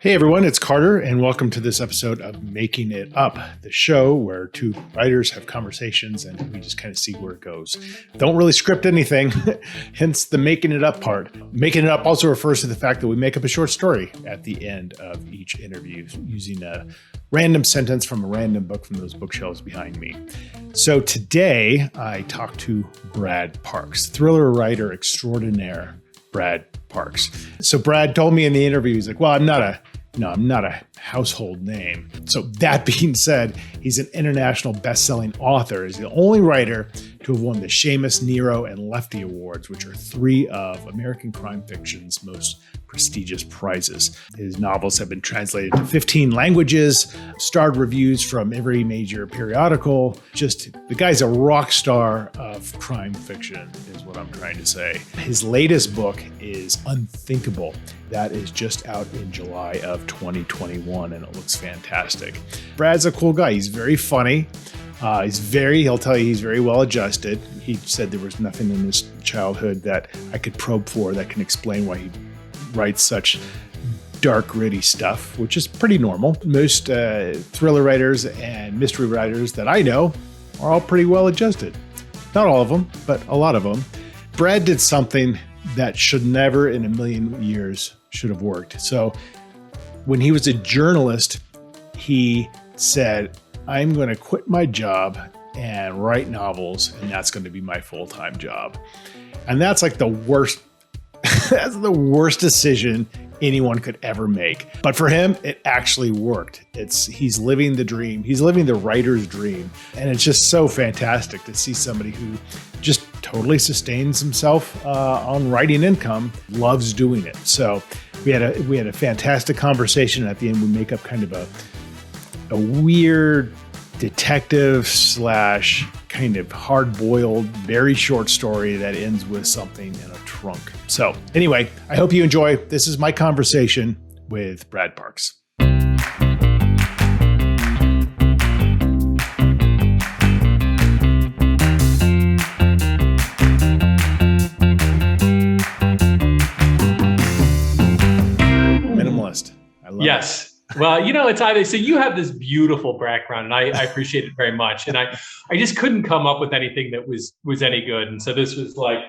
Hey everyone, it's Carter, and welcome to this episode of Making It Up, the show where two writers have conversations and we just kind of see where it goes. Don't really script anything, hence the making it up part. Making it up also refers to the fact that we make up a short story at the end of each interview using a random sentence from a random book from those bookshelves behind me. So today I talked to Brad Parks, thriller writer extraordinaire. Brad Parks. So Brad told me in the interview, he's like, well, I'm not a household name. So that being said, he's an international best-selling author. He's the only writer to have won the Shamus, Nero, and Lefty Awards, which are three of American crime fiction's most prestigious prizes. His novels have been translated to 15 languages, starred reviews from every major periodical. Just the guy's a rock star of crime fiction is what I'm trying to say. His latest book is Unthinkable. That is just out in July of 2021, and it looks fantastic. Brad's a cool guy. He's very funny. He'll tell you he's very well adjusted. He said there was nothing in his childhood that I could probe for that can explain why he writes such dark, gritty stuff, which is pretty normal. Most thriller writers and mystery writers that I know are all pretty well adjusted. Not all of them, but a lot of them. Brad did something that should never in a million years should have worked. So when he was a journalist, he said, I'm going to quit my job and write novels, and that's going to be my full-time job. And that's like the worst, that's the worst decision anyone could ever make. But for him, it actually worked. He's living the dream. He's living the writer's dream. And it's just so fantastic to see somebody who just totally sustains himself on writing income, loves doing it. So we had a fantastic conversation. At the end, we make up kind of a weird detective / kind of hard-boiled, very short story that ends with something in a trunk. So anyway, I hope you enjoy. This is my conversation with Brad Parks. Minimalist. I love it. Well, it's either, so you have this beautiful background and I appreciate it very much. And I just couldn't come up with anything that was any good. And so this was like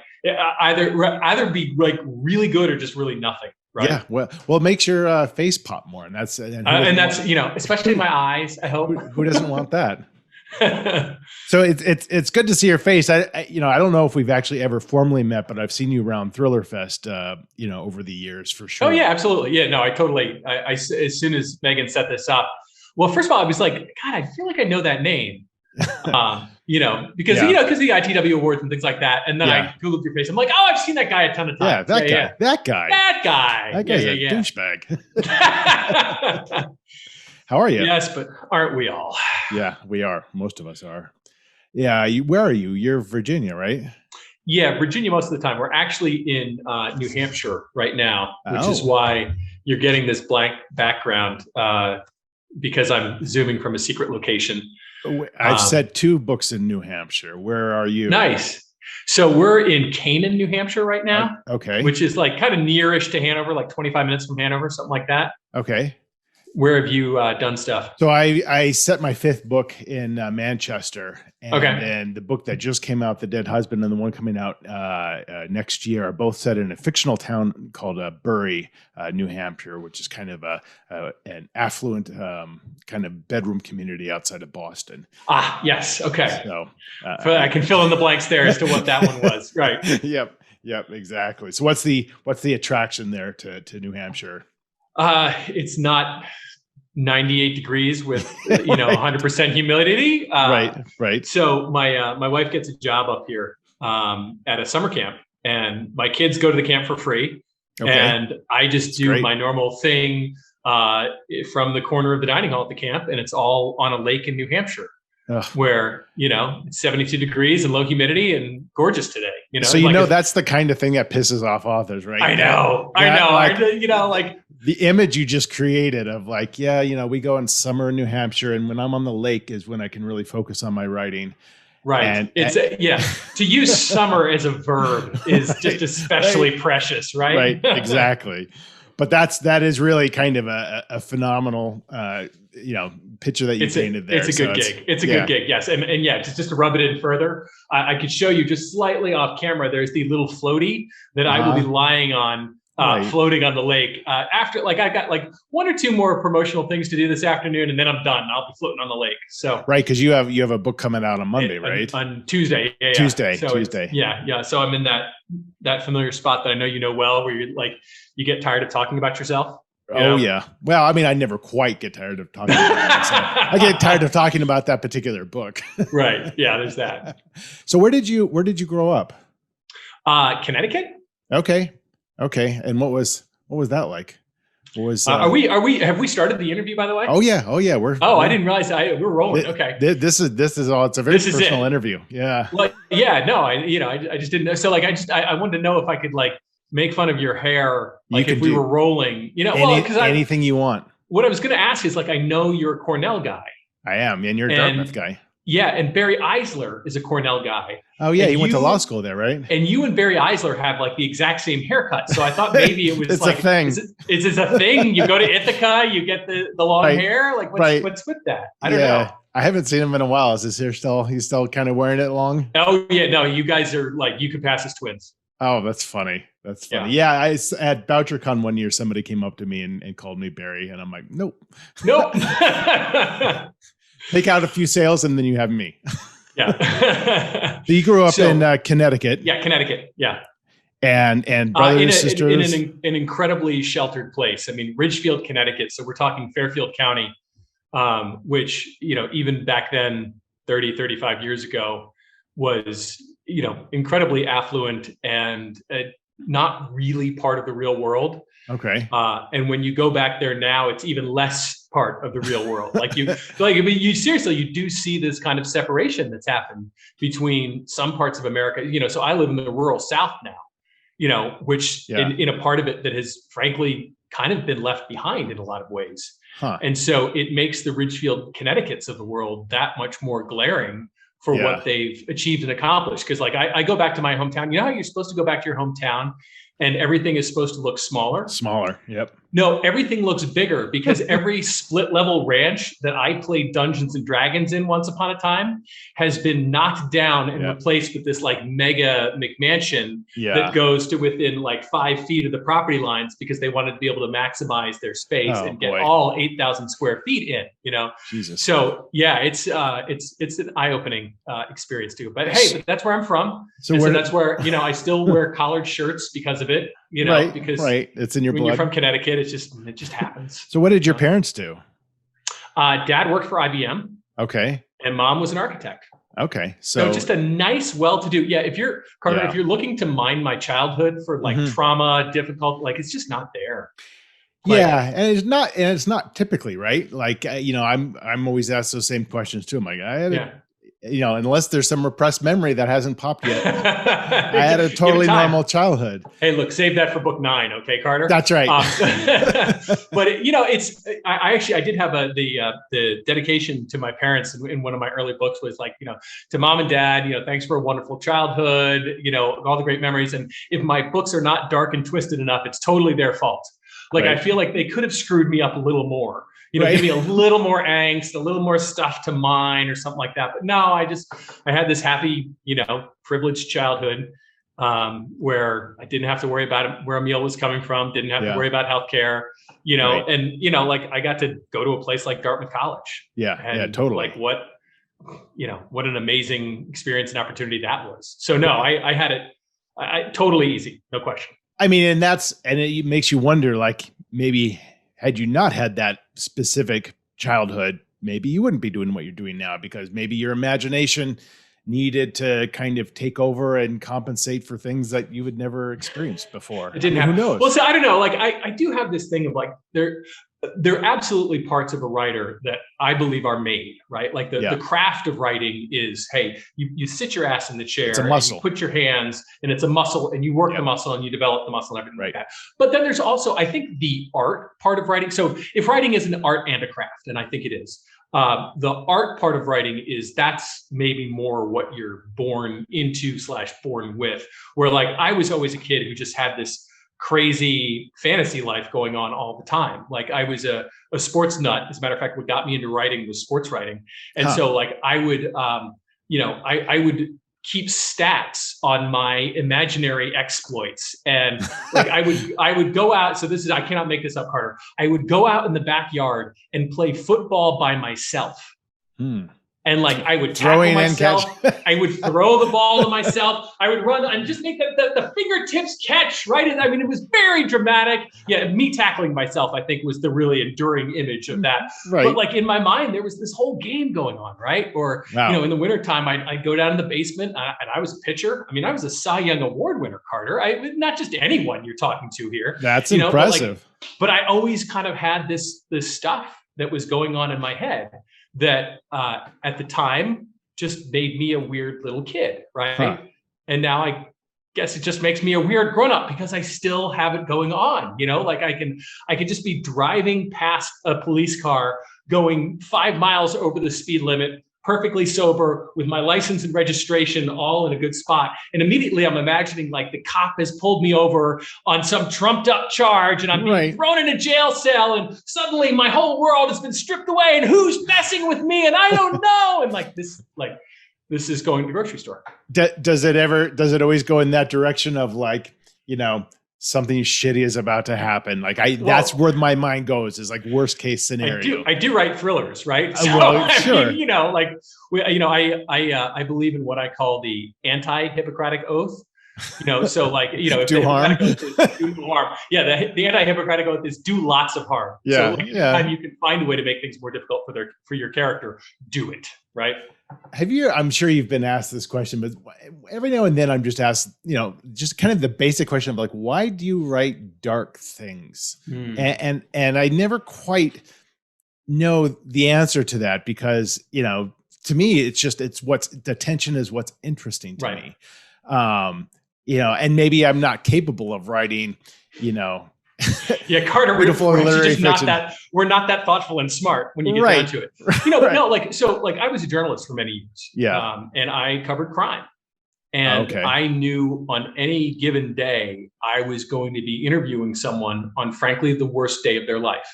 either be like really good or just really nothing. Right. Yeah. Well, it makes your face pop more. And that's, especially my eyes, I hope. Who doesn't want that? So it's good to see your face. I don't know if we've actually ever formally met, but I've seen you around Thriller Fest, over the years for sure. Oh yeah, absolutely. Yeah, no, I totally. I as soon as Megan set this up, well, first of all, I was like, God, I feel like I know that name, because the ITW Awards and things like that. And then I Googled your face. I'm like, oh, I've seen that guy a ton of times. Yeah, that guy. That guy's a douchebag. How are you? Yes, but aren't we all? Yeah, we are. Most of us are. Yeah. Where are you? You're Virginia, right? Yeah, Virginia most of the time. We're actually in New Hampshire right now, which is why you're getting this blank background because I'm zooming from a secret location. I've said 2 books in New Hampshire. Where are you? Nice. So we're in Canaan, New Hampshire right now. Okay. Which is like kind of nearish to Hanover, like 25 minutes from Hanover, something like that. Okay. Where have you done stuff? So I set my 5th book in Manchester. And the book that just came out, The Dead Husband, and the one coming out next year are both set in a fictional town called Bury, New Hampshire, which is kind of an affluent kind of bedroom community outside of Boston. Ah, yes. Okay. So I can fill in the blanks there as to what that one was. Right. Yep, exactly. So what's the attraction there to New Hampshire? It's not 98 degrees with 100% humidity. Right. So my wife gets a job up here at a summer camp, and my kids go to the camp for free. Okay. And I just do my normal thing from the corner of the dining hall at the camp, and it's all on a lake in New Hampshire. Ugh. Where, it's 72 degrees and low humidity and gorgeous today. So that's the kind of thing that pisses off authors, right? I know. The image you just created of like, we go in summer in New Hampshire, and when I'm on the lake is when I can really focus on my writing. Right. To use summer as a verb is just especially precious, right? Right. Exactly. but that is really kind of a phenomenal, picture that you painted there. It's a good gig. It's a good gig. Yes. And yeah, just to rub it in further, I could show you just slightly off camera. There's the little floaty that I will be lying on, floating on the lake. After I've got like one or two more promotional things to do this afternoon, and then I'm done. I'll be floating on the lake. So right, because you have a book coming out on Monday, right? On Tuesday. Yeah. Tuesday. Yeah. So I'm in that familiar spot that I know you know well, where you're like, you get tired of talking about yourself. Yeah. Well, I mean, I never quite get tired of talking about myself. I get tired of talking about that particular book. Right. Yeah. There's that. So where did you grow up? Connecticut. Okay. And what was that like? What was? Have we started the interview, by the way? Oh yeah. I didn't realize we're rolling. Okay. This is all. It's a very personal interview. Yeah. Well, yeah. No, I just didn't know. So I wanted to know if I could make fun of your hair, if we were rolling, because anything you want. What I was going to ask is I know you're a Cornell guy. I am, and you're a Dartmouth guy. Yeah, and Barry Eisler is a Cornell guy. Oh yeah, he went to law school there, right? And you and Barry Eisler have the exact same haircut. So I thought maybe it was it's a thing. Is this a thing? You go to Ithaca, you get the long hair. What's with that? I don't know. I haven't seen him in a while. Is his hair he's still kind of wearing it long? Oh yeah, no, you guys are you could pass as twins. Oh, that's funny. Yeah, I at BoucherCon one year, somebody came up to me and called me Barry, and I'm like, nope. Take out a few sales, and then you have me. Yeah. So you grew up in Connecticut. Yeah, Connecticut. Yeah. And brothers and sisters. In an incredibly sheltered place. I mean, Ridgefield, Connecticut. So we're talking Fairfield County, which, even back then, 30, 35 years ago, was, incredibly affluent and not really part of the real world. Okay. And when you go back there now, it's even less part of the real world. You do see this kind of separation that's happened between some parts of America. So I live in the rural South now, which in a part of it that has frankly kind of been left behind in a lot of ways. Huh. And so it makes the Ridgefield, Connecticut's of the world that much more glaring for what they've achieved and accomplished. Because I go back to my hometown. You know how you're supposed to go back to your hometown and everything is supposed to look smaller? Smaller, yep. No, everything looks bigger because every split level ranch that I played Dungeons and Dragons in once upon a time has been knocked down and replaced with this mega McMansion that goes to within 5 feet of the property lines because they wanted to be able to maximize their space and get all 8,000 square feet in, Jesus. So yeah, it's an eye-opening experience too. But hey, that's where I'm from. So that's where, I still wear collared shirts because of it, because it's in your blood. When you're from Connecticut, it just happens. So what did your parents do? Dad worked for IBM. Okay. And mom was an architect. Okay. So just a nice, well-to-do. Yeah. If you're Carter, if you're looking to mine my childhood for trauma, difficult, it's just not there. And it's not typically, right? I'm always asked those same questions too. I'm like, unless there's some repressed memory that hasn't popped yet. I had a totally normal childhood. Hey, look, save that for book 9. Okay, Carter? That's right. But I did have the dedication to my parents in one of my early books was to mom and dad, thanks for a wonderful childhood, all the great memories. And if my books are not dark and twisted enough, it's totally their fault. I feel like they could have screwed me up a little more. Give me a little more angst, a little more stuff to mine or something like that. But no, I had this happy, privileged childhood where I didn't have to worry about where a meal was coming from, didn't have to worry about healthcare, and, I got to go to a place like Dartmouth College. Yeah, totally. What an amazing experience and opportunity that was. So no, I had it totally easy. No question. I mean, and it makes you wonder, maybe had you not had that specific childhood, maybe you wouldn't be doing what you're doing now because maybe your imagination needed to kind of take over and compensate for things that you had never experienced before. It didn't happen. Who knows? Well, so I don't know. I do have this thing of there are absolutely parts of a writer that I believe are made, right? The craft of writing is, hey, you sit your ass in the chair, it's a muscle. And you put your hands, and it's a muscle, and you work the muscle, and you develop the muscle, and everything like that. But then there's also, I think, the art part of writing. So if writing is an art and a craft, and I think it is, the art part of writing that's maybe more what you're born into / born with. Where I was always a kid who just had this crazy fantasy life going on all the time. Like I was a sports nut. As a matter of fact, what got me into writing was sports writing. And so like I would, I would keep stats on my imaginary exploits. And like I would go out. So I cannot make this up, Carter. I would go out in the backyard and play football by myself. And like I would tackle myself, I would throw the ball to myself, I would run and just make the fingertips catch right in. I mean, it was very dramatic. Yeah, me tackling myself, I think, was the really enduring image of that. Right. But like in my mind, there was this whole game going on, right? Or in the wintertime, I'd go down in the basement and I was a pitcher. I mean, I was a Cy Young Award winner, Carter. Not just anyone you're talking to here. That's impressive. But I always kind of had this stuff that was going on in my head that at the time just made me a weird little kid, right? And now I guess it just makes me a weird grown-up because I still have it going on, like I can just be driving past a police car going 5 miles over the speed limit, perfectly sober with my license and registration all in a good spot. And immediately I'm imagining like the cop has pulled me over on some trumped up charge and I'm being thrown in a jail cell and suddenly my whole world has been stripped away and who's messing with me and I don't know. And this is going to the grocery store. Does it always go in that direction of like, something shitty is about to happen? Like that's where my mind goes, is like worst case scenario. I do write thrillers, right? So, sure. I believe in what I call the anti-Hippocratic oath. So like, if do harm. Do harm. Yeah, the anti-Hippocratic oath is do lots of harm. Yeah. So anytime you can find a way to make things more difficult for your character, do it, right? I'm sure you've been asked this question, but every now and then I'm just asked, just kind of the basic question of like, why do you write dark things? And I never quite know the answer to that because, to me, it's what's the tension is what's interesting to me. And maybe I'm not capable of writing, yeah, Carter, we're not that thoughtful and smart when you get down to it. I was a journalist for many years. Yeah. And I covered crime. And I knew on any given day, I was going to be interviewing someone on, frankly, the worst day of their life,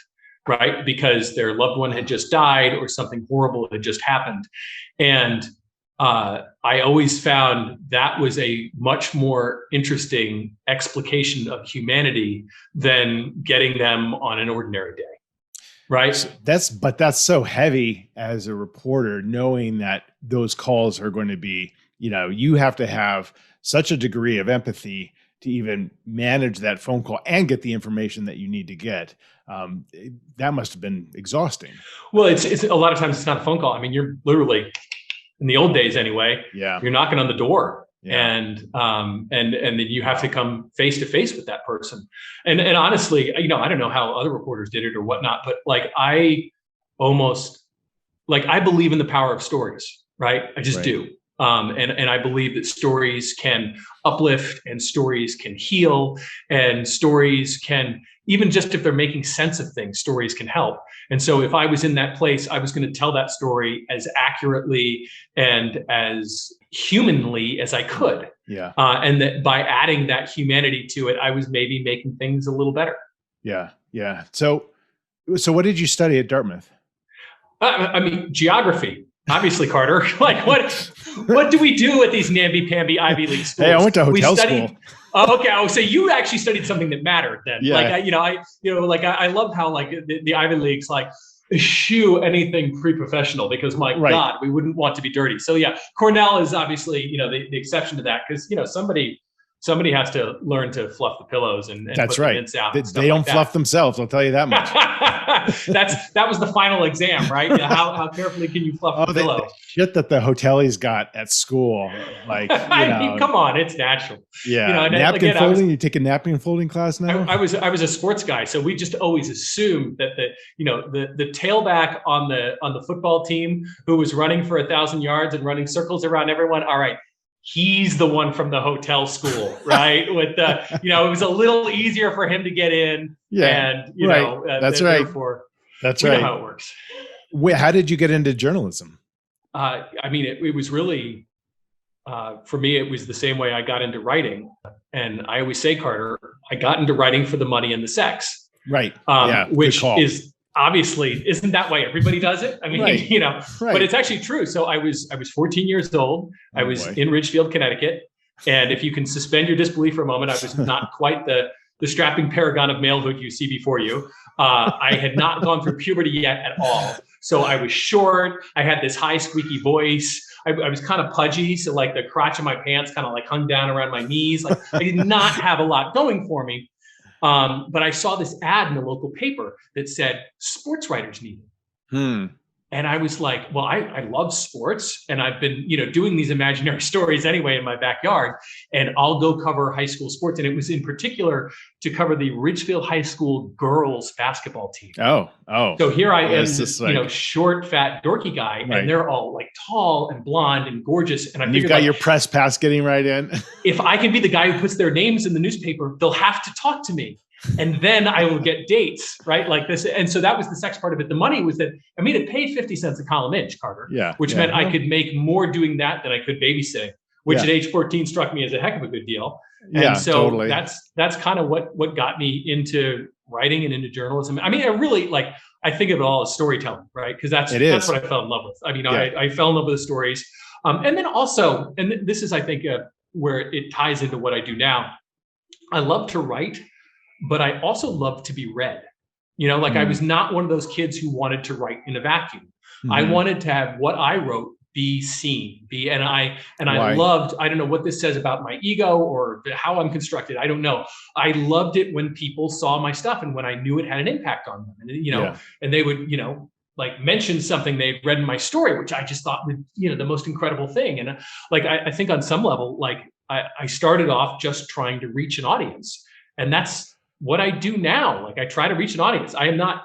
right? Because their loved one had just died or something horrible had just happened. And I always found that was a much more interesting explication of humanity than getting them on an ordinary day, right? But that's so heavy as a reporter, knowing that those calls are going to be, you have to have such a degree of empathy to even manage that phone call and get the information that you need to get. That must have been exhausting. Well, it's a lot of times it's not a phone call. I mean, you're literally, in the old days anyway, you're knocking on the door and then you have to come face to face with that person. And honestly, I don't know how other reporters did it or whatnot, but like I believe in the power of stories, right? I just do. And I believe that stories can uplift and stories can heal and stories can, even just if they're making sense of things, stories can help. And so if I was in that place, I was going to tell that story as accurately and as humanly as I could. Yeah. And that by adding that humanity to it, I was maybe making things a little better. Yeah. Yeah. So what did you study at Dartmouth? Geography. Obviously, Carter. Like what do we do at these namby-pamby Ivy League schools? Hey, I went to hotel school. Oh, okay. Oh, so you actually studied something that mattered then. Yeah. I love how like the Ivy Leagues like eschew anything pre-professional because God, we wouldn't want to be dirty. So yeah, Cornell is obviously, the exception to that because, somebody has to learn to fluff the pillows and that's put right. the mints out. They don't fluff themselves. I'll tell you that much. That was the final exam, right? How carefully can you fluff the pillow? The shit that the hoteliers got at school, like come on, it's natural. Yeah, napkin folding. You take a napkin folding class now. I was a sports guy, so we just always assumed that the tailback on the football team who was running for 1,000 yards and running circles around everyone. All right. He's the one from the hotel school, right? With it was a little easier for him to get in. Yeah, and that's right. That's right. How it works. How did you get into journalism? It was really for me. It was the same way I got into writing. And I always say, Carter, I got into writing for the money and the sex. Right. Which is obviously, isn't that why everybody does it? I mean, but it's actually true. So I was 14 years old. I was in Ridgefield, Connecticut. And if you can suspend your disbelief for a moment, I was not quite the strapping paragon of malehood you see before you. I had not gone through puberty yet at all. So I was short. I had this high squeaky voice. I was kind of pudgy. So like the crotch of my pants kind of like hung down around my knees. Like I did not have a lot going for me. But I saw this ad in the local paper that said sports writers needed. And I was like, well, I love sports, and I've been, doing these imaginary stories anyway in my backyard, and I'll go cover high school sports. And it was in particular to cover the Ridgefield High School girls basketball team. Oh. So here I am, short, fat, dorky guy, and they're all like tall and blonde and gorgeous. And you've got your press pass getting right in. If I can be the guy who puts their names in the newspaper, they'll have to talk to me. And then I will get dates, right? Like this. And so that was the sex part of it. The money was that, it paid 50 cents a column inch, Carter, which meant I could make more doing that than I could babysitting, which at age 14 struck me as a heck of a good deal. And so totally. That's kind of what got me into writing and into journalism. I really I think of it all as storytelling, right? Because that's what I fell in love with. I fell in love with the stories. And then also, and this is, I think, where it ties into what I do now. I love to write, but I also love to be read. I was not one of those kids who wanted to write in a vacuum. I wanted to have what I wrote be seen, and I loved, I don't know what this says about my ego or how I'm constructed. I don't know. I loved it when people saw my stuff and when I knew it had an impact on them, and, and they would, mention something they'd read in my story, which I just thought was, the most incredible thing. And I think on some level, I started off just trying to reach an audience, and that's what I do now. I try to reach an audience. I am not,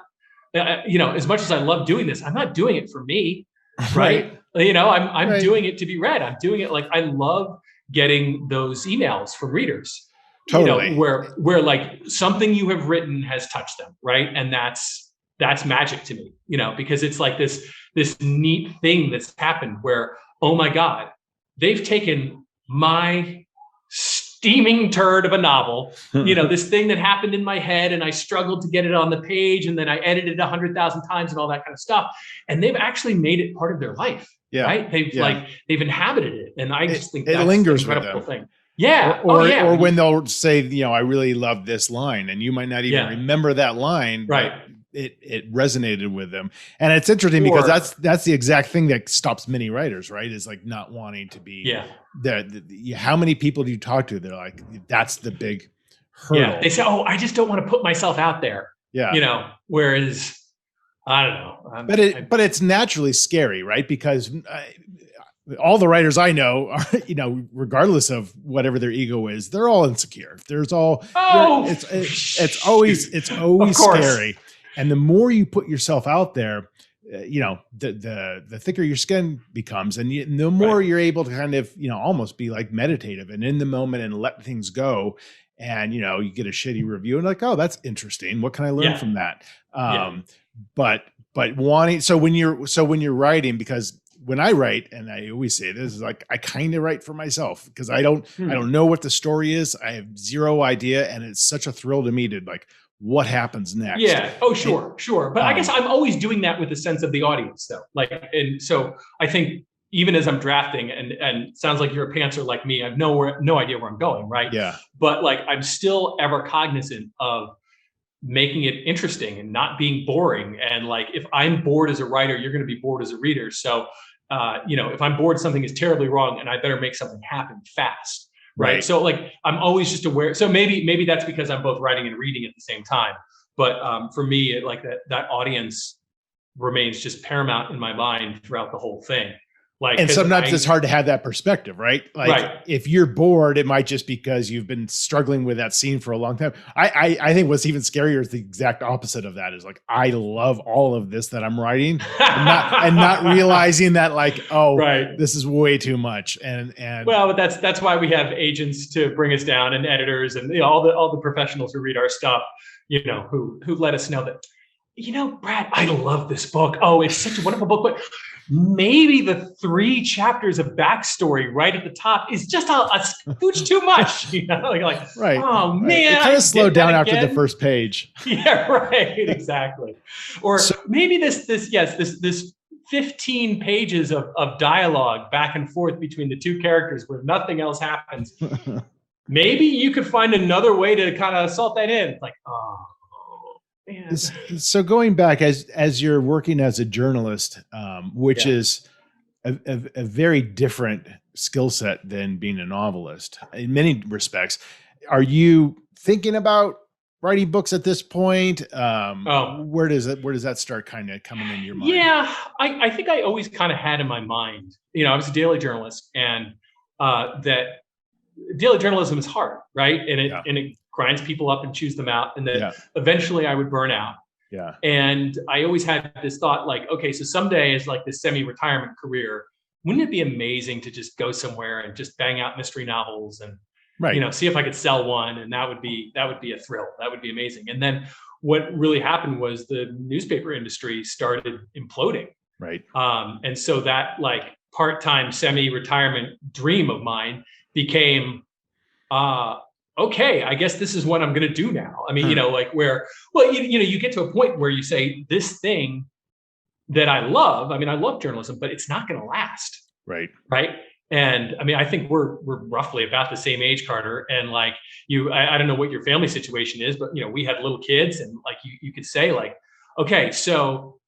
as much as I love doing this, I'm not doing it for me, right? I'm doing it to be read. I'm doing it I love getting those emails from readers, totally. Where something you have written has touched them, right? And that's magic to me, because it's this neat thing that's happened where, oh my God, they've taken my steaming turd of a novel, this thing that happened in my head, and I struggled to get it on the page, and then I edited 100,000 times and all that kind of stuff. And they've actually made it part of their life, right? They've inhabited it, and I just think that's lingers an incredible with them. thing. Yeah. Or when they'll say, I really love this line, and you might not even remember that line, right? It resonated with them. And it's interesting because that's the exact thing that stops many writers, right? Is not wanting to be how many people do you talk to? They're like, that's the big hurdle. Yeah. They say, oh, I just don't want to put myself out there. Yeah. Whereas I don't know. But it's naturally scary, right? Because all the writers I know are, regardless of whatever their ego is, they're all insecure. It's always scary. And the more you put yourself out there, the thicker your skin becomes, and the more you're able to kind of, almost be meditative and in the moment and let things go. And, you get a shitty review and oh, that's interesting. What can I learn from that? But wanting, so when you're writing, because when I write, and I always say this is I kind of write for myself because I don't know what the story is. I have zero idea. And it's such a thrill to me to what happens next. Yeah. Oh, sure. But I guess I'm always doing that with a sense of the audience though. And so I think even as I'm drafting and sounds like you're a pantser like me, I have no idea where I'm going. Right. Yeah. But I'm still ever cognizant of making it interesting and not being boring. And if I'm bored as a writer, you're going to be bored as a reader. So, if I'm bored, something is terribly wrong and I better make something happen fast. Right. So I'm always just aware. So maybe that's because I'm both writing and reading at the same time. But for me, that audience remains just paramount in my mind throughout the whole thing. And sometimes it's hard to have that perspective, right? If you're bored, it might just because you've been struggling with that scene for a long time. I think what's even scarier is the exact opposite of that is I love all of this that I'm writing and not realizing that this is way too much. And well, but that's why we have agents to bring us down and editors and all the professionals who read our stuff, who let us know that Brad, I love this book. Oh, it's such a wonderful book, but maybe the 3 chapters of backstory right at the top is just a scooch too much. Like, right. Oh man, it kind of slowed down after the first page. Yeah, right, exactly. Or maybe this 15 pages of dialogue back and forth between the 2 characters where nothing else happens. Maybe you could find another way to kind of salt that in. It's like, oh. Man. So going back as you're working as a journalist, which is a very different skill set than being a novelist in many respects, are you thinking about writing books at this point? Where does that start kind of coming in your mind? Yeah, I think I always kind of had in my mind, I was a daily journalist, and that daily journalism is hard, right? And it grinds people up and chews them out, and then eventually I would burn out. Yeah. And I always had this thought, like, okay, so someday is like this semi-retirement career. Wouldn't it be amazing to just go somewhere and just bang out mystery novels and see if I could sell one? And that would be a thrill. That would be amazing. And then what really happened was the newspaper industry started imploding. Right. And so that like part-time semi-retirement dream of mine became, okay, I guess this is what I'm going to do now. I mean, you get to a point where you say, this thing that I love journalism, but it's not going to last. Right. Right. And I mean, I think we're roughly about the same age, Carter. And like I don't know what your family situation is, but we had little kids, and like you could say like, okay, so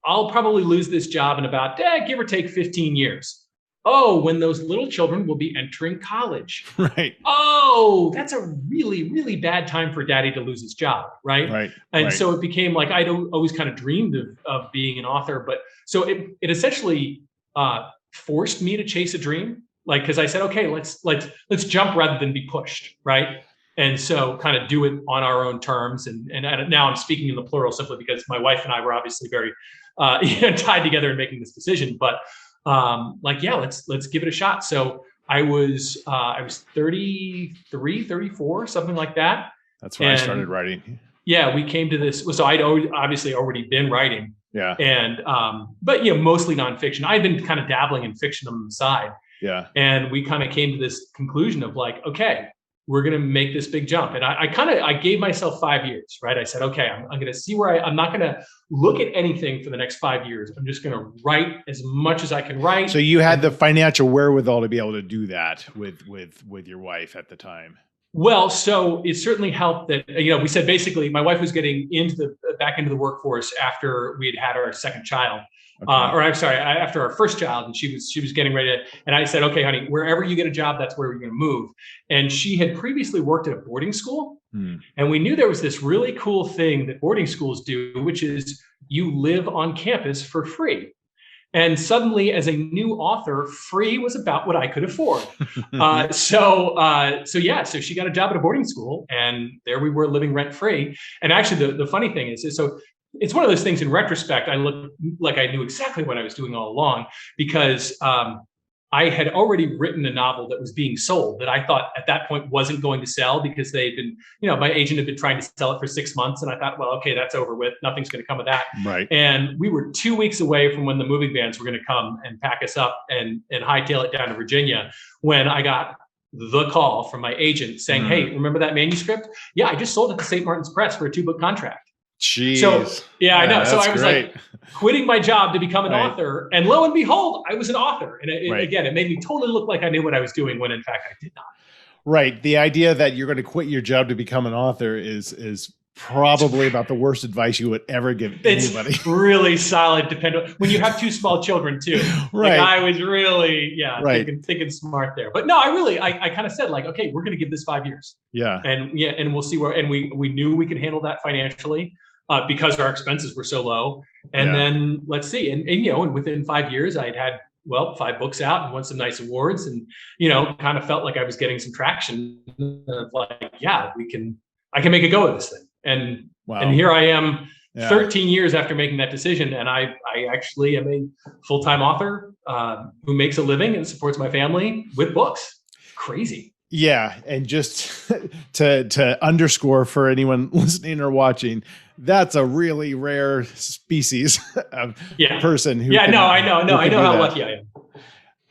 I'll probably lose this job in about give or take 15 years. Oh, when those little children will be entering college. Right. Oh, that's a really, really bad time for daddy to lose his job. Right. Right. And so it became like, I'd always kind of dreamed of being an author, but so it essentially forced me to chase a dream. Like, cause I said, okay, let's jump rather than be pushed. Right. And so kind of do it on our own terms. And now I'm speaking in the plural simply because my wife and I were obviously very tied together in making this decision, but let's give it a shot. So I was 33, 34, something like that. That's when I started writing. Yeah, we came to this. So I'd obviously already been writing. Yeah. And, but mostly nonfiction. I'd been kind of dabbling in fiction on the side. Yeah. And we kind of came to this conclusion of like, okay, we're going to make this big jump. And I gave myself 5 years, right? I said, okay, I'm going to see where I'm not going to look at anything for the next 5 years. I'm just going to write as much as I can write. So you had the financial wherewithal to be able to do that with your wife at the time. Well, so it certainly helped that, we said basically my wife was getting back into the workforce after we had our second child. Okay. After our first child, and she was getting ready to, and I said, okay, honey, wherever you get a job, that's where we're going to move. And she had previously worked at a boarding school. And we knew there was this really cool thing that boarding schools do, which is you live on campus for free. And suddenly, as a new author, free was about what I could afford. So she got a job at a boarding school, and there we were living rent free. And actually, the funny thing is so it's one of those things in retrospect, I look like I knew exactly what I was doing all along, because I had already written a novel that was being sold that I thought at that point wasn't going to sell because they'd been, my agent had been trying to sell it for 6 months. And I thought, well, okay, that's over with. Nothing's going to come of that. Right. And we were 2 weeks away from when the moving vans were going to come and pack us up and hightail it down to Virginia, when I got the call from my agent saying, hey, remember that manuscript? Yeah, I just sold it to St. Martin's Press for a 2-book contract. Jeez. So I know. So I was great. like quitting my job to become an author, and lo and behold, I was an author. And again, it made me totally look like I knew what I was doing when in fact I did not. Right. The idea that you're going to quit your job to become an author is probably about the worst advice you would ever give anybody. It's really solid, when you have 2 small children too. Right. Like I was really, thinking smart there. But no, I kind of said like, okay, we're going to give this 5 years. Yeah. And we'll see where, and we knew we could handle that financially. Because our expenses were so low. And then let's see. And within 5 years, I'd had, 5 books out and won some nice awards, and, kind of felt like I was getting some traction of like, I can make a go of this thing. And here I am 13 years after making that decision. And I actually am a full-time author who makes a living and supports my family with books. Crazy. Yeah, and just to underscore for anyone listening or watching, that's a really rare species of person who. Yeah, no, I know. No, I know how lucky I am.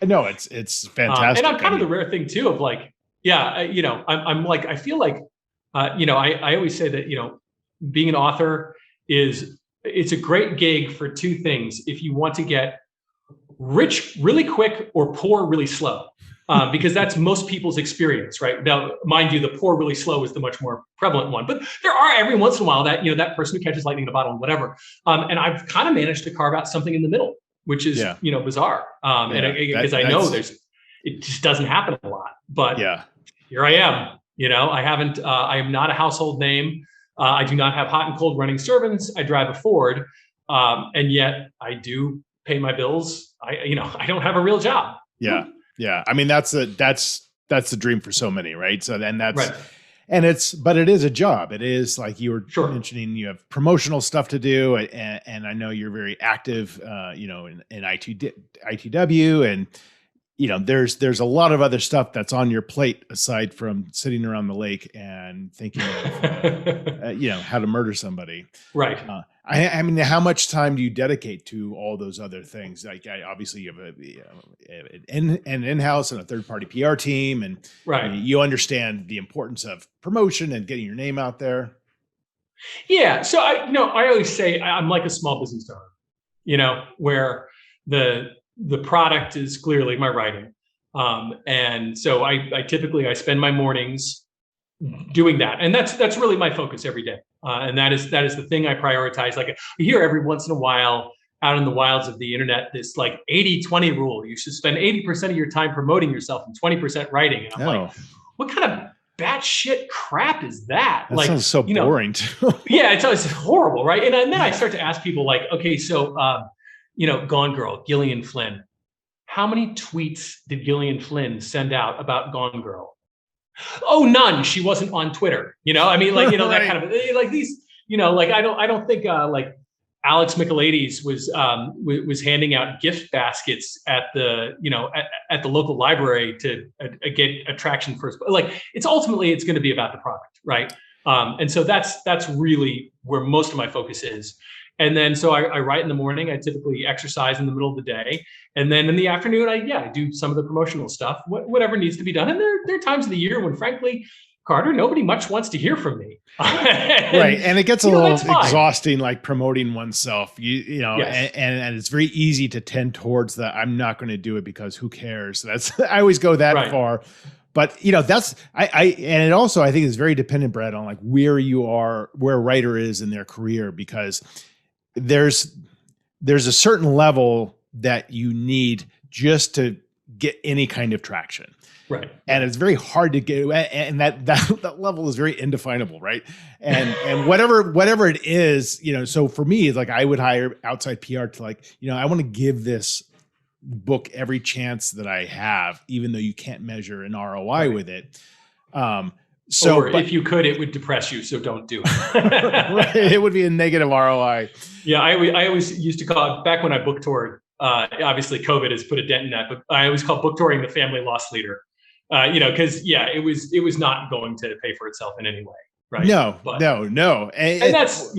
No, it's fantastic. And I'm kind of the rare thing too of like, I'm like, I feel like, I always say that, being an author it's a great gig for two things. If you want to get rich really quick or poor really slow, because that's most people's experience, right? Now, mind you, the poor really slow is the much more prevalent one, but there are every once in a while that, that person who catches lightning in a bottle and whatever. And I've kind of managed to carve out something in the middle, which is, bizarre. And because I know it just doesn't happen a lot, but here I am, I am not a household name. I do not have hot and cold running servants. I drive a Ford. And yet I do pay my bills. I don't have a real job. Yeah. Yeah. I mean, that's the dream for so many, right? So then that's, right. But it is a job. It is like you were mentioning, you have promotional stuff to do. And I know you're very active, in ITW, and, there's a lot of other stuff that's on your plate aside from sitting around the lake and thinking of, how to murder somebody. Right. I mean, how much time do you dedicate to all those other things? Like, obviously, you have an in-house and a third-party PR team, and you understand the importance of promotion and getting your name out there. Yeah. So I always say I'm like a small business owner, where the product is clearly my writing, and so I typically spend my mornings doing that, and that's really my focus every day. And that is the thing I prioritize. Like, I hear every once in a while out in the wilds of the internet, this like 80-20 rule. You should spend 80% of your time promoting yourself and 20% writing. And I'm like, what kind of batshit crap is that? That sounds so boring too. Yeah, it's horrible, right? And then I start to ask people like, okay, so, Gone Girl, Gillian Flynn. How many tweets did Gillian Flynn send out about Gone Girl? Oh, none. She wasn't on Twitter. I mean, like, that kind of like these, like I don't think like Alex Michaelides was handing out gift baskets at the at the local library to get attraction first. Like, it's going to be about the product, right? And so that's really where most of my focus is. And then, so I write in the morning. I typically exercise in the middle of the day. And then in the afternoon, I do some of the promotional stuff, whatever needs to be done. And there are times of the year when, frankly, Carter, nobody much wants to hear from me. Right. And it gets a little exhausting, like promoting oneself, and it's very easy to tend towards the, I'm not going to do it because who cares? I always go that far. But, that's, and it also, I think, is very dependent, Brad, on like where you are, where a writer is in their career, because there's a certain level that you need just to get any kind of traction. Right. And it's very hard to get, and that level is very indefinable. Right. And whatever it is, so for me, it's like, I would hire outside PR to like, I want to give this book every chance that I have, even though you can't measure an ROI with it. If you could, it would depress you. So don't do it. Right. It would be a negative ROI. Yeah. I always used to call it, back when I book toured, obviously COVID has put a dent in that, but I always call book touring the family loss leader, cause it was not going to pay for itself in any way. Right. No. And that's,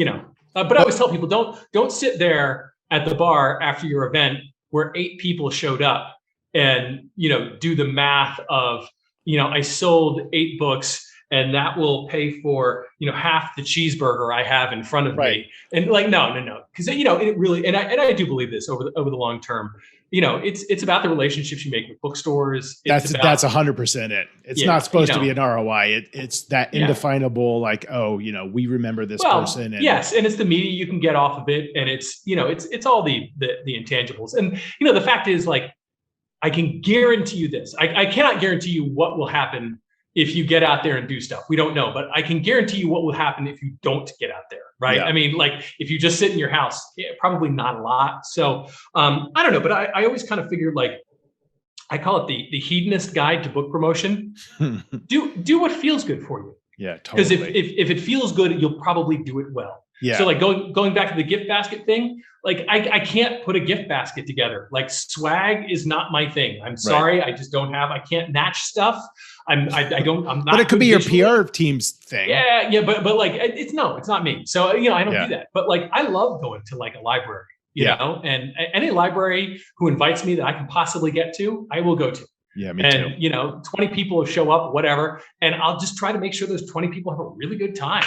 but I always tell people, don't sit there at the bar after your event where 8 people showed up and, do the math of, I sold 8 books and that will pay for, half the cheeseburger I have in front of me. And like, no. Cause it really, and I do believe this over the long term, it's about the relationships you make with bookstores. That's 100% it. It's not supposed to be an ROI. It's that indefinable, like, we remember this person. And yes. And it's the media you can get off of it. And it's, it's all the intangibles. And, the fact is, like, I can guarantee you this. I cannot guarantee you what will happen if you get out there and do stuff. We don't know, but I can guarantee you what will happen if you don't get out there, right? Yeah. I mean, like, if you just sit in your house, probably not a lot. So I don't know, but I always kind of figured, like, I call it the hedonist guide to book promotion. Do what feels good for you. Yeah, totally. Because if it feels good, you'll probably do it well. Yeah. So like going back to the gift basket thing, like I can't put a gift basket together. Like, swag is not my thing. I'm sorry. I just don't have, I can't match stuff. I'm not. But it could be visually. your PR team's thing. Yeah. But like, it's not me. So, I don't do that. But like, I love going to like a library, you know, and any library who invites me that I can possibly get to, I will go to. Yeah, me too. 20 people show up, whatever, and I'll just try to make sure those 20 people have a really good time,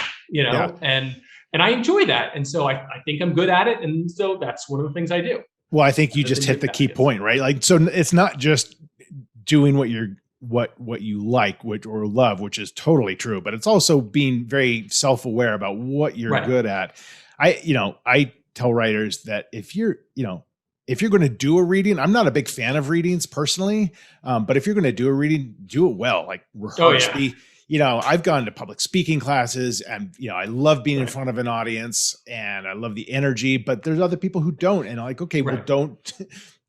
and I enjoy that. And so I think I'm good at it. And so that's one of the things I do. Well, I think you just hit the key point, right? Like, so it's not just doing what you like, or love, which is totally true, but it's also being very self-aware about what you're good at. I tell writers that if you're going to do a reading, I'm not a big fan of readings personally, but if you're going to do a reading, do it well, like rehearse. I've gone to public speaking classes, and I love being in front of an audience, and I love the energy, but there's other people who don't, and I'm like, okay, well, don't.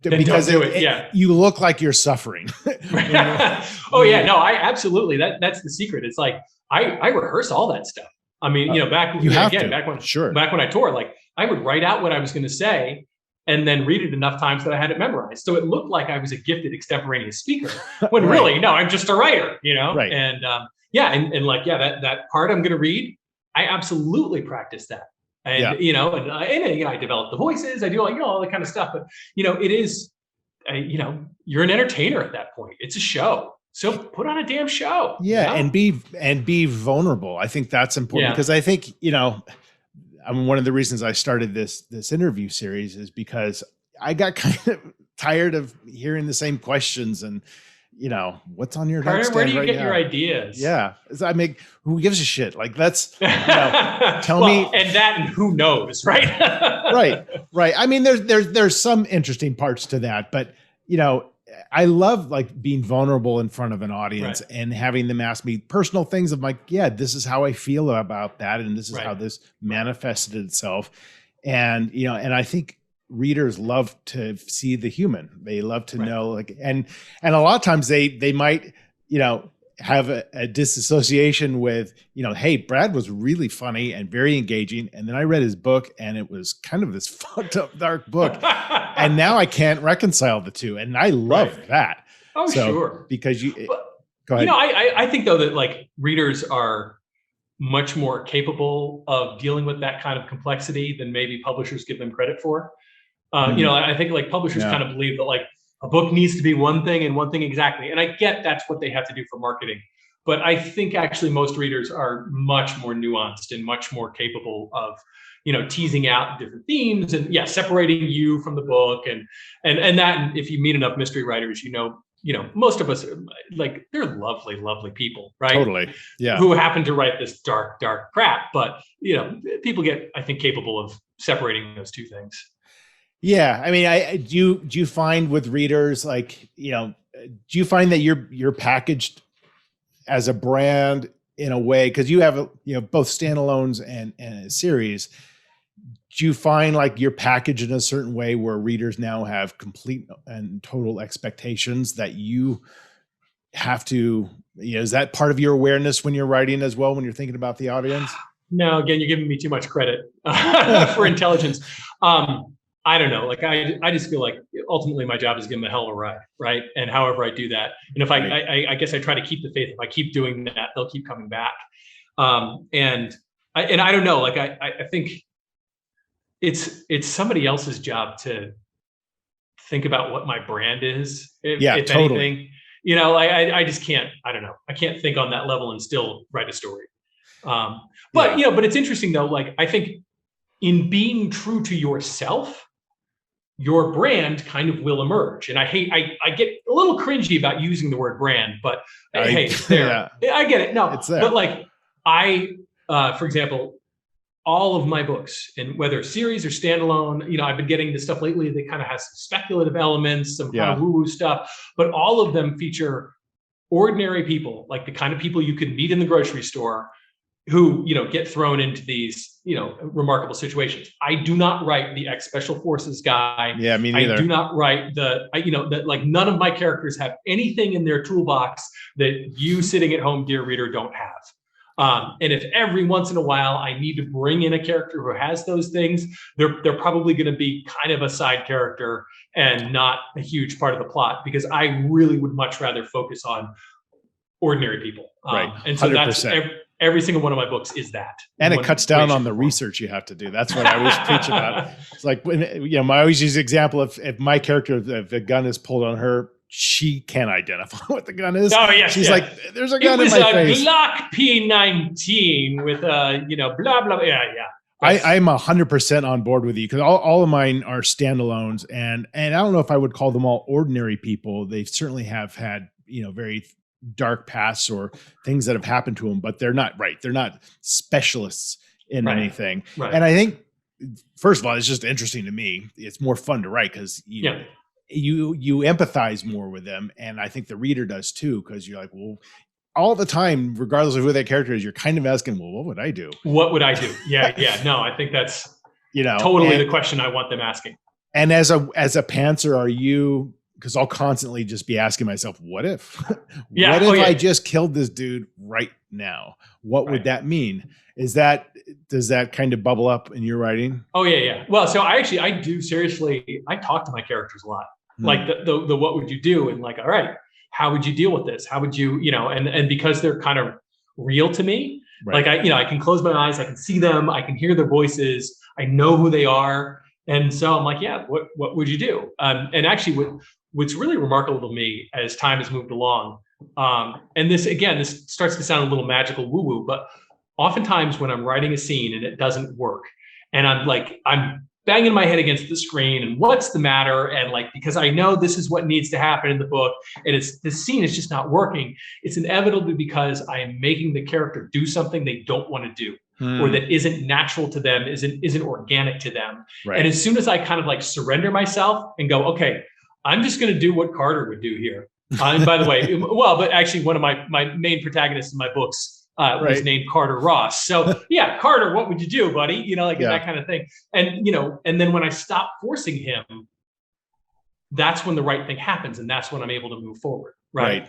Because don't do it. You look like you're suffering. No, I absolutely. That's the secret. It's like, I rehearse all that stuff. I mean, back when I toured, like I would write out what I was going to say and then read it enough times that I had it memorized. So it looked like I was a gifted extemporaneous speaker, when really, no, I'm just a writer, Right. And that part I'm going to read, I absolutely practice that. And, I develop the voices, I do all that kind of stuff, but it is, you're an entertainer at that point. It's a show. So put on a damn show. Yeah. And be vulnerable. I think that's important because I think, one of the reasons I started this interview series is because I got kind of tired of hearing the same questions and, what's on your nightstand where do you right get now? your ideas? Yeah. I mean, who gives a shit? Like, that's, tell me. And who knows, right? Right. I mean, there's some interesting parts to that, but, I love like being vulnerable in front of an audience and having them ask me personal things of like, this is how I feel about that. And this is how this manifested itself. And, and I think readers love to see the human. They love to know, like, and a lot of times they might, have a disassociation with, hey, Brad was really funny and very engaging. And then I read his book and it was kind of this fucked up, dark book. And now I can't reconcile the two. And I love that. Oh, sure. Because go ahead. I think though that like readers are much more capable of dealing with that kind of complexity than maybe publishers give them credit for. I think like publishers kind of believe that like a book needs to be one thing and one thing exactly. And I get that's what they have to do for marketing. But I think actually most readers are much more nuanced and much more capable of, teasing out different themes and separating you from the book. And that, if you meet enough mystery writers, most of us like, they're lovely, lovely people, right? Totally. Yeah. Who happen to write this dark, dark crap. But, people get, I think, capable of separating those two things. Yeah. I mean, do you find with readers, like, do you find that you're packaged as a brand in a way, because you have, both standalones and a series. Do you find like you're packaged in a certain way where readers now have complete and total expectations that you have to, is that part of your awareness when you're writing as well, when you're thinking about the audience? No, again, you're giving me too much credit for intelligence. I don't know. Like, I just feel like ultimately my job is to give them a hell of a ride. Right. And however I do that. And if I guess I try to keep the faith, if I keep doing that, they'll keep coming back. And I don't know, like, I think it's somebody else's job to think about what my brand is. If totally. Anything, I just can't, I don't know. I can't think on that level and still write a story. But it's interesting though. Like, I think in being true to yourself, your brand kind of will emerge. And I get a little cringy about using the word brand, but hey, it's there. I get it. No, it's there. But like for example, all of my books, and whether series or standalone, I've been getting this stuff lately that kind of has some speculative elements, some kind of woo-woo stuff, but all of them feature ordinary people, like the kind of people you could meet in the grocery store who, get thrown into these, remarkable situations. I do not write the ex-special forces guy. Yeah, me neither. I do not write that like none of my characters have anything in their toolbox that you sitting at home, dear reader, don't have. And if every once in a while I need to bring in a character who has those things, they're probably going to be kind of a side character and not a huge part of the plot, because I really would much rather focus on ordinary people. Right. And so 100%. that's every single one of my books is that. And it cuts down on the research you have to do. That's what I always preach about. It's like, when, I always use the example of if my character, if a gun is pulled on her, she can't identify what the gun is. Oh, yeah. She's like, there's a gun in my face. It was a Glock P19 with blah, blah. Yeah. I'm 100% on board with you, because all of mine are standalones, and I don't know if I would call them all ordinary people. They certainly have had, very dark pasts or things that have happened to them, but they're not They're not specialists in anything. Right. And I think, first of all, it's just interesting to me. It's more fun to write because you empathize more with them. And I think the reader does too, because you're like, well, all the time, regardless of who that character is, you're kind of asking, well, what would I do? What would I do? Yeah. No, I think that's totally the question I want them asking. And as a pantser, are you, because I'll constantly just be asking myself, what if? What if I just killed this dude right now? What would that mean? Does that kind of bubble up in your writing? Oh, yeah. Well, so I do seriously, I talk to my characters a lot. Like the what would you do? And like, all right, how would you deal with this? How would you, and because they're kind of real to me, like I can close my eyes, I can see them, I can hear their voices, I know who they are. And so I'm like, yeah, what would you do? And actually what's really remarkable to me as time has moved along, and this starts to sound a little magical woo-woo, but oftentimes when I'm writing a scene and it doesn't work, and I'm banging my head against the screen and what's the matter, and because I know this is what needs to happen in the book, and the scene is just not working, it's inevitably because I am making the character do something they don't want to do. Or that isn't natural to them, isn't organic to them. Right. And as soon as I kind of surrender myself and go, okay, I'm just going to do what Carter would do here. And by the way, but actually one of my main protagonists in my books was named Carter Ross. So yeah, Carter, what would you do, buddy? That kind of thing. And, and then when I stop forcing him, that's when the right thing happens. And that's when I'm able to move forward. Right.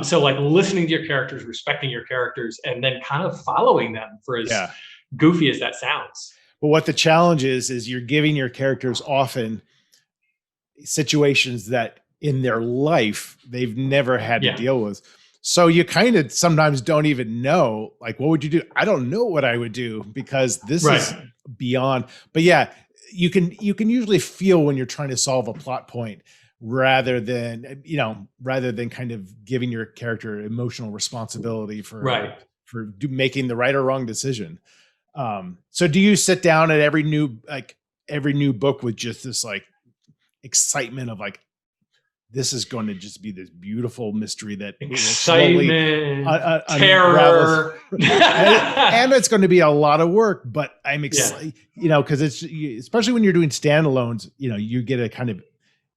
So listening to your characters, respecting your characters, and then kind of following them for as goofy as that sounds. But what the challenge is you're giving your characters often situations that in their life they've never had to deal with. So you kind of sometimes don't even know, what would you do? I don't know what I would do, because this is beyond. But yeah, you can usually feel when you're trying to solve a plot point, rather than kind of giving your character emotional responsibility for making the right or wrong decision. So do you sit down at every new book with just this excitement of this is going to just be this beautiful mystery that excitement, terror, and it's going to be a lot of work, but I'm excited, because it's, especially when you're doing standalones, you get to kind of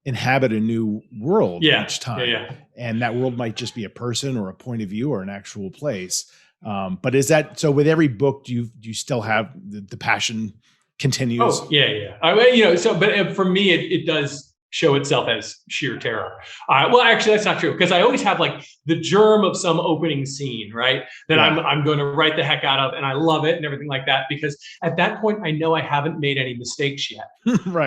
inhabit a new world each time. And that world might just be a person or a point of view or an actual place. But is that, so with every book, do you still have the passion continues? Oh, yeah. I mean, but for me, it does show itself as sheer terror. Well, actually, that's not true, because I always have the germ of some opening scene, right? That I'm going to write the heck out of, and I love it and everything like that, because at that point, I know I haven't made any mistakes yet. Right.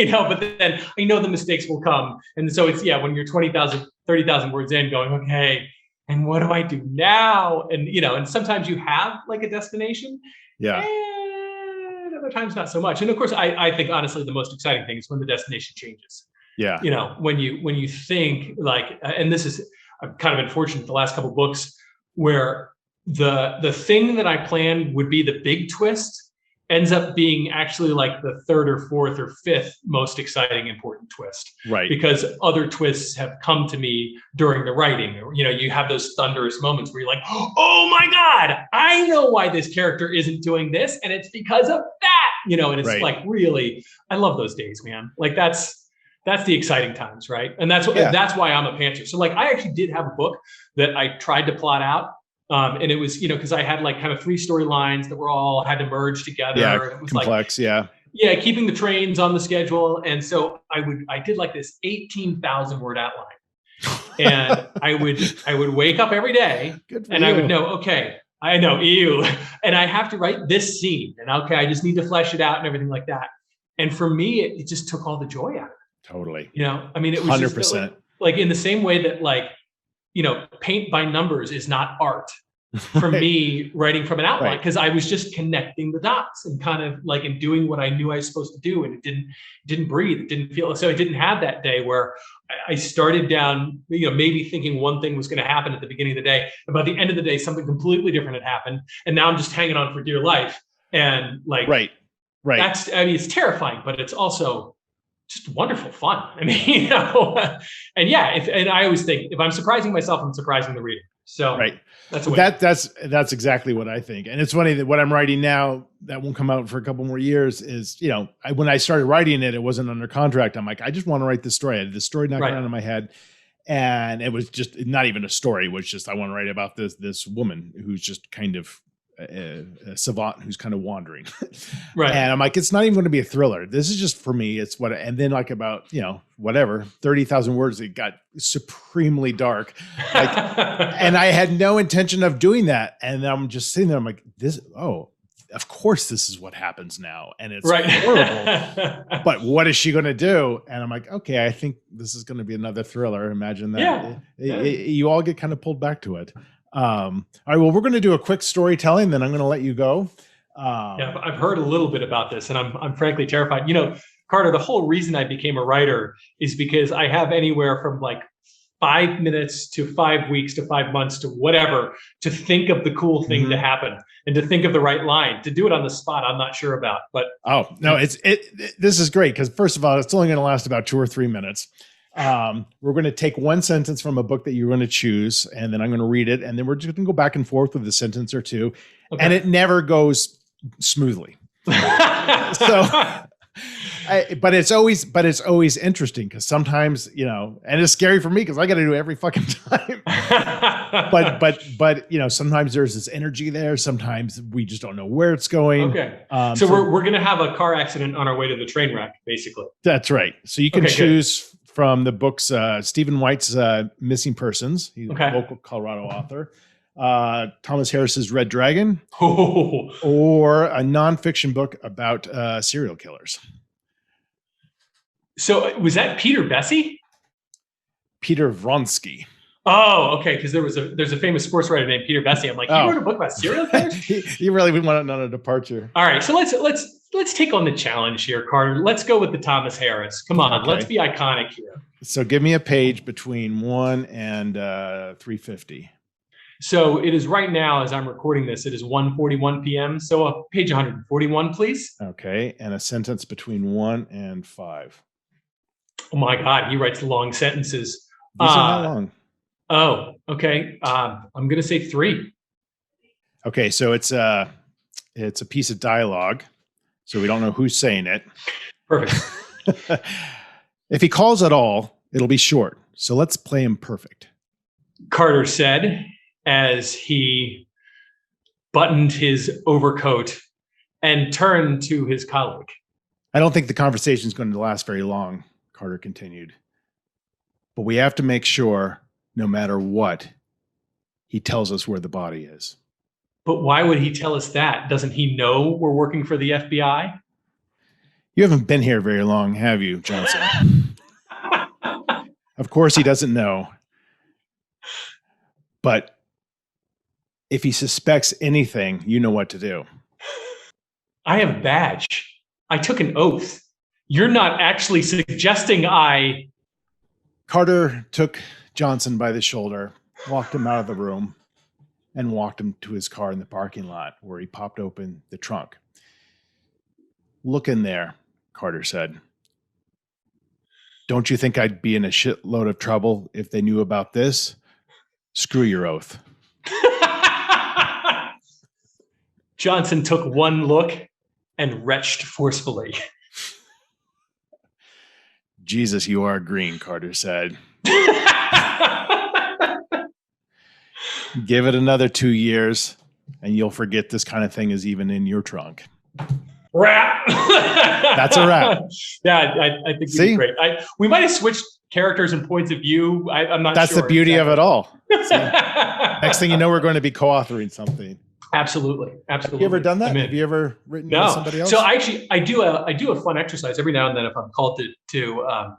But then I know the mistakes will come. And so it's, when you're 20,000, 30,000 words in going, okay, and what do I do now? And, and sometimes you have a destination. Yeah. And other times not so much. And of course, I think honestly, the most exciting thing is when the destination changes. Yeah. When you think and this is, I've kind of been fortunate the last couple of books where the thing that I planned would be the big twist ends up being actually the third or fourth or fifth most exciting, important twist. Right. Because other twists have come to me during the writing. Or, you have those thunderous moments where you're like, oh my God, I know why this character isn't doing this. And it's because of that, and it's really, I love those days, man. That's the exciting times. Right. And that's why I'm a pantser. So I actually did have a book that I tried to plot out. And it was, because I had kind of 3 storylines that were all had to merge together. Yeah, and it was complex. Keeping the trains on the schedule. And so I did this 18,000 word outline, and I would wake up every day and I would know, okay, I know you, and I have to write this scene, and okay, I just need to flesh it out and everything like that. And for me, it just took all the joy out of it. Totally. I mean, it was 100%. Just in the same way that paint by numbers is not art for me writing from an outline, because I was just connecting the dots and kind of like and doing what I knew I was supposed to do, and it didn't breathe, it didn't feel. So I didn't have that day where I started down, maybe thinking one thing was going to happen at the beginning of the day, and by the end of the day something completely different had happened, and now I'm just hanging on for dear life. And like right. It's terrifying, but it's also just wonderful fun. I mean, and and I always think if I'm surprising myself, I'm surprising the reader. So that's exactly what I think. And it's funny that what I'm writing now that won't come out for a couple more years is, when I started writing it, it wasn't under contract. I'm like, I just want to write this story. I had this story knocked around in my head, and it was just not even a story. It was just, I want to write about this woman who's just kind of a savant who's kind of wandering. And I'm like, it's not even going to be a thriller. This is just for me. It's what, and then like about, 30,000 words, it got supremely dark. Like, and I had no intention of doing that. And I'm just sitting there. I'm like, of course this is what happens now. And it's horrible, but what is she going to do? And I'm like, okay, I think this is going to be another thriller. Imagine that. You all get kind of pulled back to it. All right, well, we're going to do a quick storytelling, then I'm going to let you go. I've heard a little bit about this, and I'm frankly terrified. Carter, the whole reason I became a writer is because I have anywhere from like 5 minutes to 5 weeks to 5 months to whatever to think of the cool thing to happen and to think of the right line. To do it on the spot, I'm not sure about. But this is great because first of all, it's only going to last about 2 or 3 minutes. We're going to take one sentence from a book that you're going to choose, and then I'm going to read it, and then we're just going to go back and forth with a sentence or two, and it never goes smoothly. But it's always interesting because sometimes, and it's scary for me because I got to do it every fucking time. but sometimes there's this energy there. Sometimes we just don't know where it's going. Okay. So we're going to have a car accident on our way to the train wreck, basically. That's right. So you can choose from the books, Stephen White's Missing Persons. He's a local Colorado author. Thomas Harris's Red Dragon, or a nonfiction book about serial killers. So was that Peter Bessie? Peter Vronsky. Oh, okay. Because there's a famous sports writer named Peter Bessie. I'm like, he wrote a book about serial killers? You really went on a departure. All right, so let's take on the challenge here, Carter. Let's go with the Thomas Harris. Come on, let's be iconic here. So give me a page between 1 and 350. So it is right now, as I'm recording this, it is 1:41 p.m. So page 141, please. Okay, and a sentence between 1 and 5. Oh my God, he writes long sentences. These are not long. Oh, okay. I'm going to say 3. Okay, so it's a piece of dialogue, so we don't know who's saying it. Perfect. If he calls at all, it'll be short. So let's play him perfect. Carter said as he buttoned his overcoat and turned to his colleague. I don't think the conversation is going to last very long, Carter continued. But we have to make sure, no matter what, he tells us where the body is. But why would he tell us that? Doesn't he know we're working for the FBI? You haven't been here very long, have you, Johnson? Of course he doesn't know. But if he suspects anything, you know what to do. I have a badge. I took an oath. You're not actually suggesting I... Carter took Johnson by the shoulder, walked him out of the room, and walked him to his car in the parking lot where he popped open the trunk. Look in there, Carter said. Don't you think I'd be in a shitload of trouble if they knew about this? Screw your oath. Johnson took one look and retched forcefully. Jesus, you are green, Carter said. Give it another 2 years, and you'll forget this kind of thing is even in your trunk. Wrap. That's a wrap. Yeah, I think you'd be great. We might have switched characters and points of view. I'm not sure. That's the beauty of it all. Next thing you know, we're going to be co-authoring something. Absolutely. Have you ever done that? Have you ever written with somebody else? So I do a fun exercise every now and then if I'm called to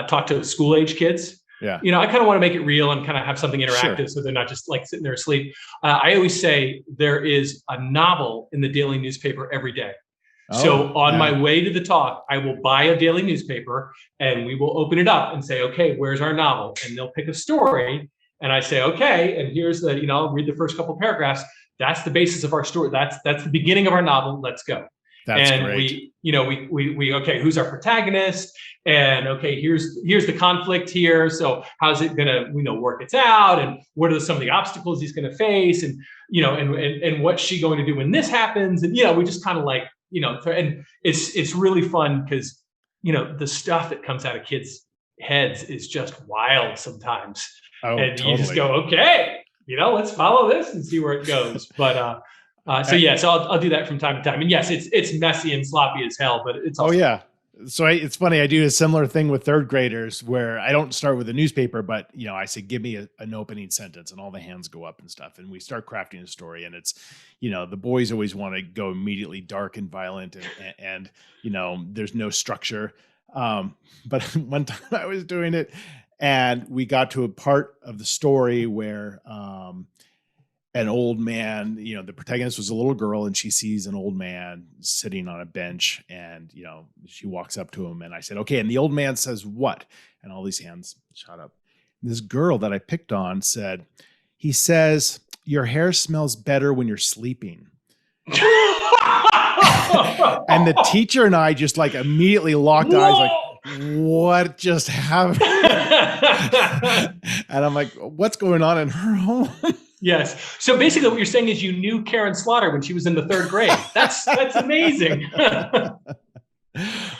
talk to school age kids. Yeah. I kind of want to make it real and kind of have something interactive, Sure. so they're not just like sitting there asleep. I always say there is a novel in the daily newspaper every day. So on my way to the talk, I will buy a daily newspaper and we will open it up and say, okay, where's our novel? And they'll pick a story. And I say, okay, and here's the, I'll read the first couple of paragraphs. That's the basis of our story. That's the beginning of our novel. Let's go. That's and great. we okay, who's our protagonist? And okay, here's the conflict here. So how's it gonna, work it out? And what are some of the obstacles he's gonna face? And and what's she going to do when this happens? And we just kind of like, and it's really fun because the stuff that comes out of kids' heads is just wild sometimes. And totally. You just go, okay, let's follow this and see where it goes. But so I'll do that from time to time. And yes, it's messy and sloppy as hell, but it's awesome. Yeah. So it's funny. I do a similar thing with third graders where I don't start with a newspaper, but I say, give me an opening sentence, and all the hands go up and stuff. And we start crafting a story, and it's, the boys always want to go immediately dark and violent and there's no structure. But one time I was doing it and we got to a part of the story where, an old man, the protagonist was a little girl, and she sees an old man sitting on a bench, and, she walks up to him, and I said, okay. And the old man says, what? And all these hands shot up. And this girl that I picked on said, he says, your hair smells better when you're sleeping. And the teacher and I just like immediately locked eyes, like, what just happened? And I'm like, what's going on in her home? Yes. So basically what you're saying is you knew Karen Slaughter when she was in the 3rd grade. That's amazing.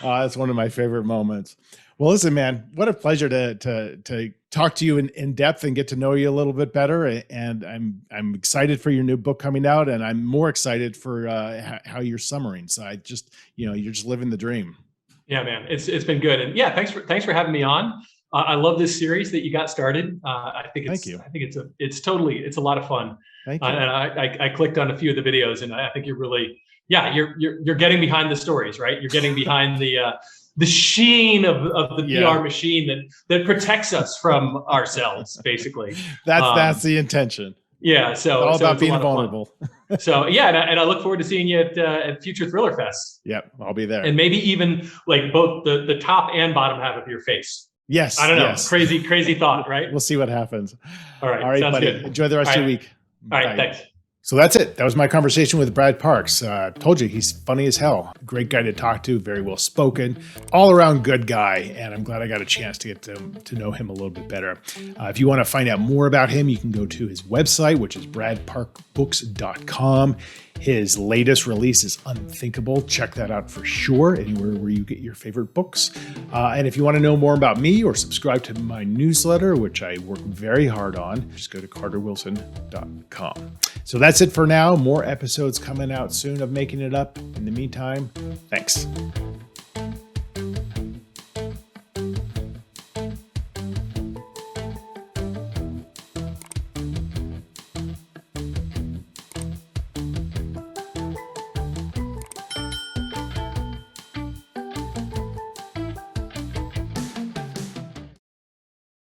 That's one of my favorite moments. Well, listen, man, what a pleasure to talk to you in depth and get to know you a little bit better. And I'm excited for your new book coming out, and I'm more excited for how you're summering. So I just, you're just living the dream. Yeah, man, it's been good. And yeah, thanks for having me on. I love this series that you got started. I think it's a lot of fun. Thank you. And I clicked on a few of the videos, and I think you're really, you're getting behind the stories, right? You're getting behind the sheen of the PR machine that protects us from ourselves, basically. That's the intention. Yeah. So all about being vulnerable. So yeah, and I look forward to seeing you at Future Thriller Fest. Yep, I'll be there. And maybe even like both the top and bottom half of your face. Yes. I don't know. Yes. Crazy thought, right? We'll see what happens. All right. Sounds buddy. Good. Enjoy the rest of your week. All right. Thanks. So that's it. That was my conversation with Brad Parks. Told you he's funny as hell. Great guy to talk to. Very well spoken. All around good guy. And I'm glad I got a chance to get to know him a little bit better. If you want to find out more about him, you can go to his website, which is bradparkbooks.com. His latest release is Unthinkable. Check that out for sure, anywhere where you get your favorite books. And if you want to know more about me or subscribe to my newsletter, which I work very hard on, just go to carterwilson.com. So that's it for now. More episodes coming out soon of Making It Up. In the meantime, thanks.